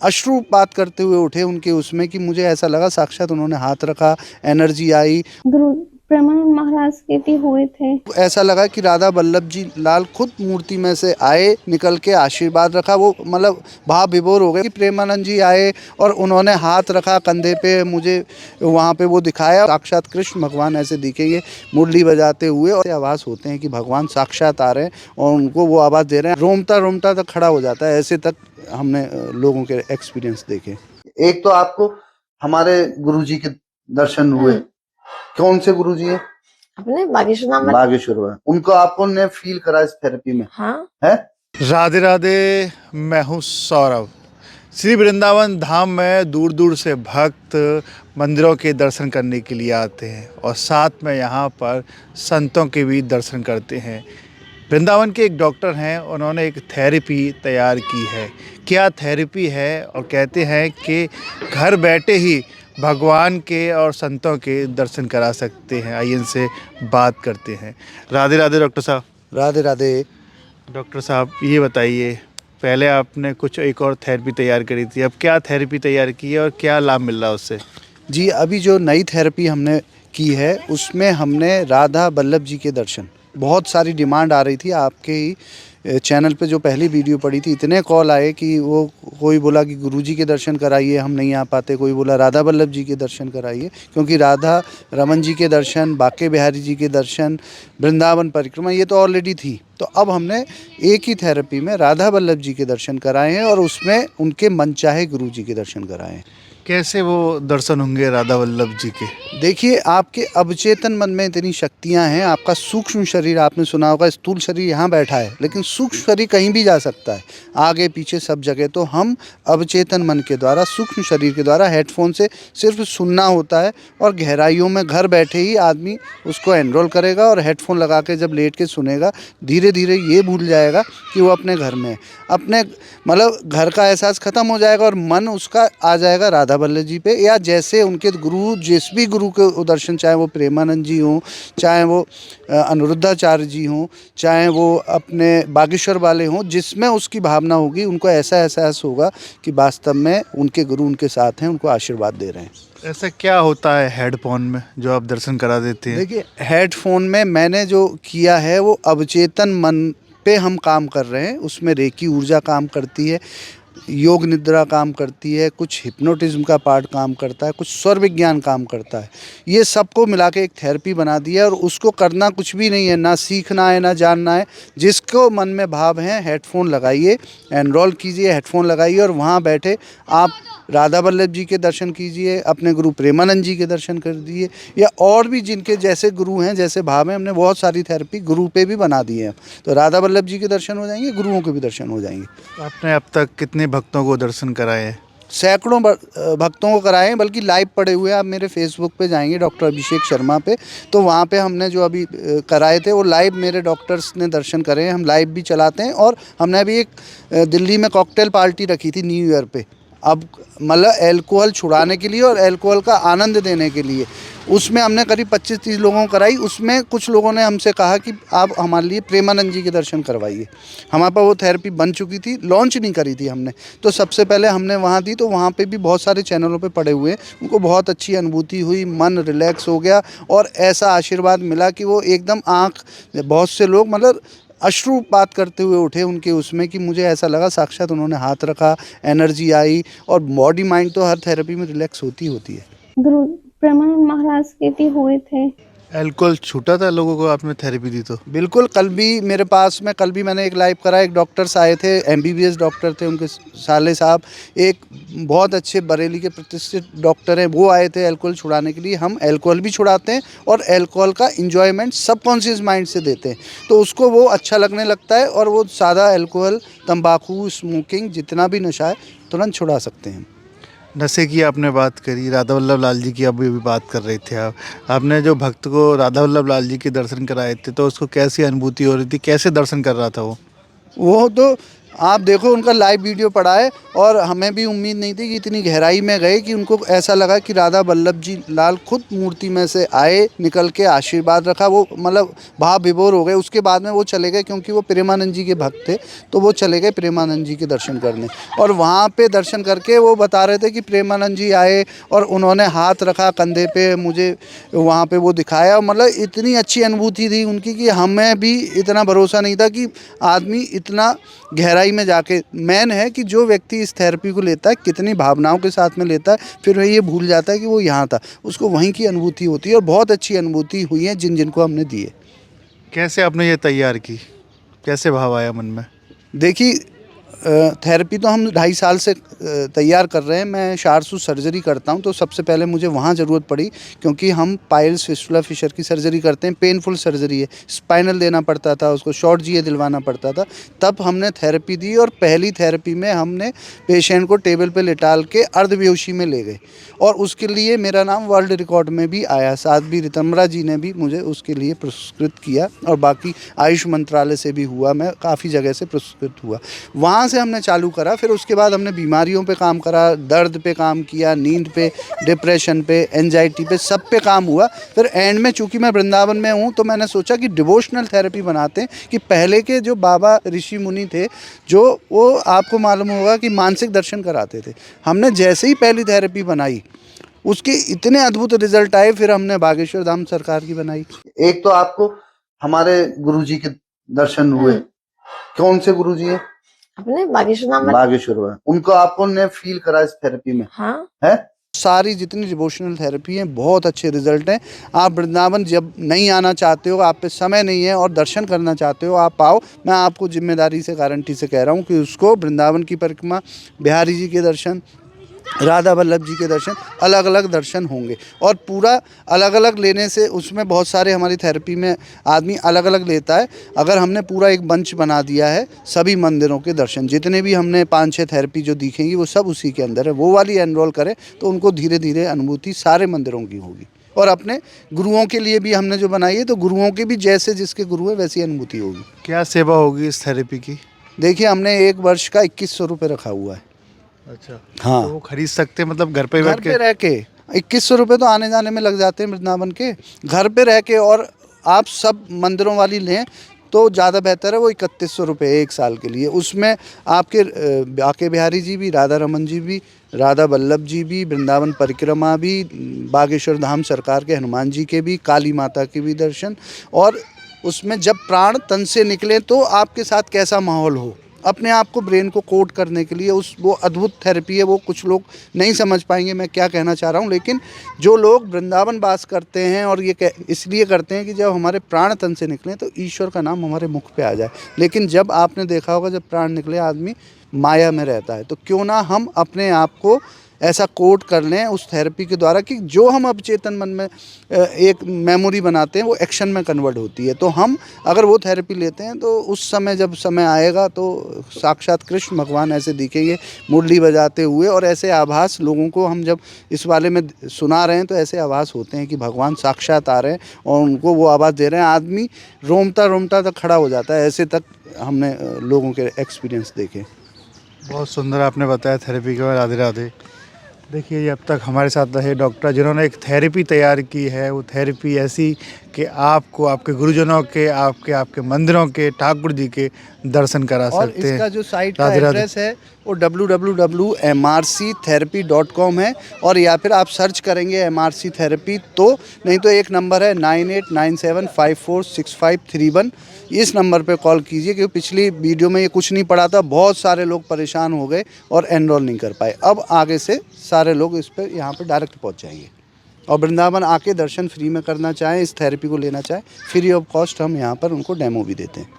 अश्रुपात करते हुए उठे उनके उसमें, कि मुझे ऐसा लगा साक्षात उन्होंने हाथ रखा, एनर्जी आई। गुरु प्रेमानंद महाराज के भी हुए थे। ऐसा लगा कि राधा वल्लभ जी लाल खुद मूर्ति में से आए, निकल के आशीर्वाद रखा। वो मतलब भाव विभोर हो गए कि प्रेमानंद जी आए और उन्होंने हाथ रखा कंधे पे, मुझे वहाँ पे वो दिखाया साक्षात कृष्ण भगवान ऐसे दिखेंगे मुरली बजाते हुए, और आवाज़ होते हैं कि भगवान साक्षात आ रहे हैं और उनको वो आवाज़ दे रहे हैं। रोमता रोमता तक खड़ा हो जाता है, ऐसे तक हमने लोगों के एक्सपीरियंस देखे। एक तो आपको हमारे गुरुजी के दर्शन हुए, कौन से गुरुजी हैं? अपने बागेश्वर नाम बागेश्वर में उनको आपको ने फील करा इस थेरेपी में? हाँ। है? राधे राधे, मैं हूँ सौरभ। श्री वृंदावन धाम में दूर दूर से भक्त मंदिरों के दर्शन करने के लिए आते हैं और साथ में यहाँ पर संतों के भी दर्शन करते हैं। वृंदावन के एक डॉक्टर हैं, उन्होंने एक थेरेपी तैयार की है। क्या थेरेपी है? और कहते हैं कि घर बैठे ही भगवान के और संतों के दर्शन करा सकते हैं। आइए इनसे बात करते हैं। राधे राधे डॉक्टर साहब। राधे राधे। डॉक्टर साहब ये बताइए, पहले आपने कुछ एक और थेरेपी तैयार करी थी, अब क्या थेरेपी तैयार की है और क्या लाभ मिल रहा है उससे? जी, अभी जो नई थेरेपी हमने की है उसमें हमने राधा वल्लभ जी के दर्शन, बहुत सारी डिमांड आ रही थी आपके ही चैनल पे। जो पहली वीडियो पड़ी थी इतने कॉल आए कि वो कोई बोला कि गुरुजी के दर्शन कराइए, हम नहीं आ पाते। कोई बोला राधा वल्लभ जी के दर्शन कराइए, क्योंकि राधा रमन जी के दर्शन, बाके बिहारी जी के दर्शन, वृंदावन परिक्रमा ये तो ऑलरेडी थी। तो अब हमने एक ही थेरेपी में राधा वल्लभ जी के दर्शन कराए हैं और उसमें उनके मनचाहे गुरु जी के दर्शन कराए हैं। कैसे वो दर्शन होंगे राधा वल्लभ जी के? देखिए, आपके अवचेतन मन में इतनी शक्तियां हैं। आपका सूक्ष्म शरीर, आपने सुना होगा स्थूल शरीर यहाँ बैठा है, लेकिन सूक्ष्म शरीर कहीं भी जा सकता है, आगे पीछे सब जगह। तो हम अवचेतन मन के द्वारा, सूक्ष्म शरीर के द्वारा हेडफोन से सिर्फ सुनना होता है और गहराइयों में घर बैठे ही आदमी उसको एनरोल करेगा और हेडफोन लगा के जब लेट के सुनेगा, धीरे धीरे ये भूल जाएगा कि वो अपने घर में है। अपने मतलब घर का एहसास ख़त्म हो जाएगा और मन उसका आ जाएगा राधा वल्लभ जी पे, या जैसे उनके गुरु, जिस भी गुरु के दर्शन, चाहे वो प्रेमानंद जी हों, चाहे वो अनिरुद्धाचार्य जी हों, चाहे वो अपने बागेश्वर वाले हों, जिसमें उसकी भावना होगी, उनको ऐसा एहसास होगा कि वास्तव में उनके गुरु उनके साथ हैं, उनको आशीर्वाद दे रहे हैं। ऐसा क्या होता है हेडफोन में जो आप दर्शन करा देते हैं? देखिए, हेडफोन में मैंने जो किया है वो अवचेतन मन पे हम काम कर रहे हैं। उसमें रेकी ऊर्जा काम करती है, योग निद्रा काम करती है, कुछ हिप्नोटिज्म का पार्ट काम करता है, कुछ स्वर विज्ञान काम करता है। ये सबको मिला के एक थेरेपी बना दी है और उसको करना कुछ भी नहीं है, ना सीखना है ना जानना है। जिसको मन में भाव है हेडफोन लगाइए, एनरोल कीजिए, हेडफोन लगाइए और वहाँ बैठे आप राधा वल्लभ जी के दर्शन कीजिए, अपने गुरु प्रेमानंद जी के दर्शन कर दिए, या और भी जिनके जैसे गुरु हैं, जैसे भाव हैं। हमने बहुत सारी थेरेपी गुरु पे भी बना दी है। तो राधा वल्लभ जी के दर्शन हो जाएंगे, गुरुओं के भी दर्शन हो जाएंगे। आपने अब तक कितने भक्तों को दर्शन कराए हैं? सैकड़ों भक्तों को कराए हैं, बल्कि लाइव पड़े हुए हैं। आप मेरे फेसबुक पे जाएंगे डॉक्टर अभिषेक शर्मा पे, तो वहाँ पे हमने जो अभी कराए थे वो लाइव मेरे डॉक्टर्स ने दर्शन करे हैं। हम लाइव भी चलाते हैं और हमने अभी एक दिल्ली में कॉकटेल पार्टी रखी थी न्यू ईयर पे, अब मतलब एल्कोहल छुड़ाने के लिए और एल्कोहल का आनंद देने के लिए। उसमें हमने करीब 25-30 लोगों को कराई। उसमें कुछ लोगों ने हमसे कहा कि आप हमारे लिए प्रेमानंद जी के दर्शन करवाइए। हमारे पास वो थेरेपी बन चुकी थी, लॉन्च नहीं करी थी हमने, तो सबसे पहले हमने वहाँ दी। तो वहाँ पे भी बहुत सारे चैनलों पे पड़े हुए हैं, उनको बहुत अच्छी अनुभूति हुई, मन रिलैक्स हो गया और ऐसा आशीर्वाद मिला कि वो एकदम आँख, बहुत से लोग मतलब अश्रुपात करते हुए उठे उनके उसमें, कि मुझे ऐसा लगा साक्षात उन्होंने हाथ रखा, एनर्जी आई। और बॉडी माइंड तो हर थेरेपी में रिलैक्स होती है। गुरु प्रेमानंद महाराज के भी हुए थे। अल्कोहल छूटा था लोगों को आपने थेरेपी दी तो? बिल्कुल, कल भी मेरे पास में, कल भी मैंने एक लाइव करा। एक डॉक्टर्स आए थे, एमबीबीएस डॉक्टर थे, उनके साले साहब, एक बहुत अच्छे बरेली के प्रतिष्ठित डॉक्टर हैं, वो आए थे अल्कोहल छुड़ाने के लिए। हम अल्कोहल भी छुड़ाते हैं और अल्कोहल का इंजॉयमेंट सबकॉन्शियस माइंड से देते हैं, तो उसको वो अच्छा लगने लगता है और वो सादा अल्कोहल, तंबाकू, स्मोकिंग, जितना भी नशा है तुरंत छुड़ा सकते हैं। नशे की आपने बात करी, राधा वल्लभ लाल जी की अभी अभी बात कर रहे थे आप। आपने जो भक्त को राधा वल्लभ लाल जी के दर्शन कराए थे तो उसको कैसी अनुभूति हो रही थी, कैसे दर्शन कर रहा था वो? वो तो आप देखो उनका लाइव वीडियो पड़ा है और हमें भी उम्मीद नहीं थी कि इतनी गहराई में गए कि उनको ऐसा लगा कि राधा वल्लभ जी लाल खुद मूर्ति में से आए, निकल के आशीर्वाद रखा। वो मतलब भाव विभोर हो गए। उसके बाद में वो चले गए, क्योंकि वो प्रेमानंद जी के भक्त थे, तो वो चले गए प्रेमानंद जी के दर्शन करने। और वहाँ पे दर्शन करके वो बता रहे थे कि प्रेमानंद जी आए और उन्होंने हाथ रखा कंधे पे, मुझे वहाँ पे वो दिखाया। मतलब इतनी अच्छी अनुभूति थी उनकी कि हमें भी इतना भरोसा नहीं था कि आदमी इतना गहराई में जाके, मेन है कि जो व्यक्ति इस थेरेपी को लेता है कितनी भावनाओं के साथ में लेता है, फिर वह ये भूल जाता है कि वो यहाँ था, उसको वहीं की अनुभूति होती है। और बहुत अच्छी अनुभूति हुई है जिन जिनको हमने दी है। कैसे आपने ये तैयार की, कैसे भाव आया मन में? देखिए थेरेपी तो हम 2.5 साल से तैयार कर रहे हैं। मैं शार्सू सर्जरी करता हूं, तो सबसे पहले मुझे वहां ज़रूरत पड़ी, क्योंकि हम पाइल्स फिस्टुला फिशर की सर्जरी करते हैं। पेनफुल सर्जरी है, स्पाइनल देना पड़ता था, उसको शॉर्ट जीए दिलवाना पड़ता था। तब हमने थेरेपी दी और पहली थेरेपी में हमने पेशेंट को टेबल पर लिटाल के अर्धबेहोशी में ले गए और उसके लिए मेरा नाम वर्ल्ड रिकॉर्ड में भी आया। साध्वी रितम्बरा जी ने भी मुझे उसके लिए पुरस्कृत किया और बाकी आयुष मंत्रालय से भी हुआ, मैं काफ़ी जगह से पुरस्कृत हुआ। वहाँ से हमने चालू करा। फिर उसके बाद हमने बीमारियों पे काम करा, दर्द पे काम किया, नींद पे, डिप्रेशन पे, एंजाइटी पे, सब पे काम हुआ। फिर एंड में चूँकि मैं वृंदावन में हूँ, तो मैंने सोचा कि डिवोशनल थेरेपी बनाते हैं। कि पहले के जो बाबा ऋषि मुनि थे, जो वो आपको मालूम होगा कि मानसिक दर्शन कराते थे। हमने जैसे ही पहली थेरेपी बनाई, उसके इतने अद्भुत रिजल्ट आए। फिर हमने बागेश्वर धाम सरकार की बनाई। एक तो आपको हमारे गुरुजी के दर्शन हुए। कौन से गुरुजी हैं? अपने बागेश्वर धाम में। बागेश्वर में उनको आपको ने फील करा इस थेरेपी में? हाँ है। सारी जितनी डिवोशनल थेरेपी है, बहुत अच्छे रिजल्ट हैं। आप वृंदावन जब नहीं आना चाहते हो, आप पे समय नहीं है और दर्शन करना चाहते हो, आप आओ। मैं आपको जिम्मेदारी से, गारंटी से कह रहा हूँ कि उसको वृंदावन की परिक्रमा, बिहारी जी के दर्शन, राधा वल्लभ जी के दर्शन, अलग अलग दर्शन होंगे। और पूरा अलग अलग लेने से, उसमें बहुत सारे हमारी थेरेपी में आदमी अलग अलग लेता है। अगर हमने पूरा एक मंच बना दिया है, सभी मंदिरों के दर्शन, जितने भी हमने 5-6 थेरेपी जो दिखेंगी वो सब उसी के अंदर है। वो वाली एनरोल करें तो उनको धीरे धीरे अनुभूति सारे मंदिरों की होगी। और अपने गुरुओं के लिए भी हमने जो बनाई है, तो गुरुओं के भी जैसे जिसके गुरु है वैसी अनुभूति होगी। क्या सेवा होगी इस थेरेपी की? देखिए हमने 1 वर्ष का 2100 रुपये रखा हुआ है। अच्छा, हाँ, तो वो खरीद सकते हैं, मतलब घर पे घर बैठ पे के? रह के 2100 रुपये तो आने जाने में लग जाते हैं वृंदावन के। घर पे रह के, और आप सब मंदिरों वाली लें तो ज़्यादा बेहतर है। वो 3100 रुपये 1 साल के लिए। उसमें आपके बाके बिहारी जी भी, राधा रमन जी भी, राधा वल्लभ जी भी, वृंदावन परिक्रमा भी, बागेश्वर धाम सरकार के हनुमान जी के भी, काली माता के भी दर्शन। और उसमें जब प्राण तन से निकले तो आपके साथ कैसा माहौल हो, अपने आप को, ब्रेन को कोड करने के लिए उस वो अद्भुत थेरेपी है। वो कुछ लोग नहीं समझ पाएंगे मैं क्या कहना चाह रहा हूँ, लेकिन जो लोग वृंदावन वास करते हैं और ये इसलिए करते हैं कि जब हमारे प्राण तन से निकलें तो ईश्वर का नाम हमारे मुख पे आ जाए। लेकिन जब आपने देखा होगा, जब प्राण निकले आदमी माया में रहता है, तो क्यों ना हम अपने आप को ऐसा कोड कर लें उस थेरेपी के द्वारा कि जो हम अवचेतन मन में एक मेमोरी बनाते हैं वो एक्शन में कन्वर्ट होती है। तो हम अगर वो थेरेपी लेते हैं तो उस समय, जब समय आएगा, तो साक्षात कृष्ण भगवान ऐसे दिखेंगे मुरली बजाते हुए। और ऐसे आभास लोगों को हम जब इस वाले में सुना रहे हैं तो ऐसे आभास होते हैं कि भगवान साक्षात आ रहे हैं और उनको वो आवाज़ दे रहे हैं। आदमी रोमता रोमता तक खड़ा हो जाता है। ऐसे तक हमने लोगों के एक्सपीरियंस देखे। बहुत सुंदर आपने बताया थेरेपी के बारे में। राधे राधे। देखिए, ये अब तक हमारे साथ रहे डॉक्टर जिन्होंने एक थेरेपी तैयार की है। वो थेरेपी ऐसी कि आपको आपके गुरुजनों के, आपके मंदिरों के, ठाकुर जी के दर्शन करा और सकते हैं। इसका जो साइट का राधे राधे। एड्रेस है वो www.mrctherapy.com है। और या फिर आप सर्च करेंगे MRC थेरेपी, तो नहीं तो एक नंबर है 9897546531। इस नंबर पे कॉल कीजिए, क्योंकि पिछली वीडियो में ये कुछ नहीं पड़ा था। बहुत सारे लोग परेशान हो गए और एनरोल नहीं कर पाए। अब आगे से सारे लोग इस पर यहाँ पर डायरेक्ट पहुँच जाएंगे। और वृंदावन आके दर्शन फ्री में करना चाहें, इस थेरेपी को लेना चाहें, फ्री ऑफ कॉस्ट हम यहाँ पर उनको डेमो भी देते हैं।